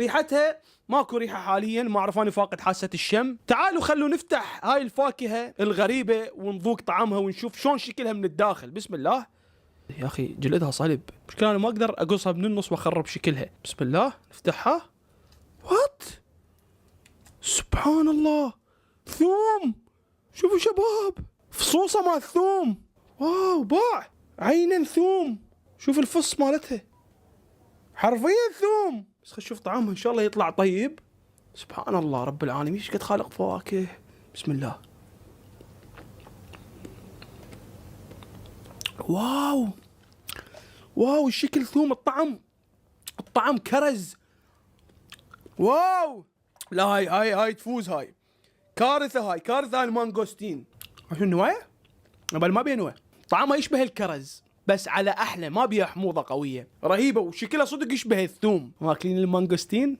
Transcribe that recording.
ريحتها ماكو ريحة حاليا، ما اعرف انا فاقد حاسة الشم. تعالوا خلوا نفتح هاي الفاكهة الغريبة ونذوق طعمها ونشوف شلون شكلها من الداخل. بسم الله. يا اخي جلدها صلب، مشكلة انا ما اقدر اقصها من النص واخرب شكلها. بسم الله نفتحها. وات، سبحان الله، ثوم. شوفوا شباب، فصوصة مال ثوم. واو، باع عينا ثوم. شوف الفص مالتها، حرفيا ثوم. بس خل نشوف طعمها ان شاء الله يطلع طيب. سبحان الله رب العالمين، ايش قد خالق فواكه. بسم الله. واو واو، الشكل ثوم، الطعم كرز. واو، لا هاي تفوز. هاي كارثة، هاي كارثة. المانجوستين شو النوايا؟ بل ما بيه نوع. طعمها يشبه الكرز بس على احلى، ما بيها حموضة قوية رهيبة، وشكلها صدق يشبه الثوم. ماكلين المانجوستين.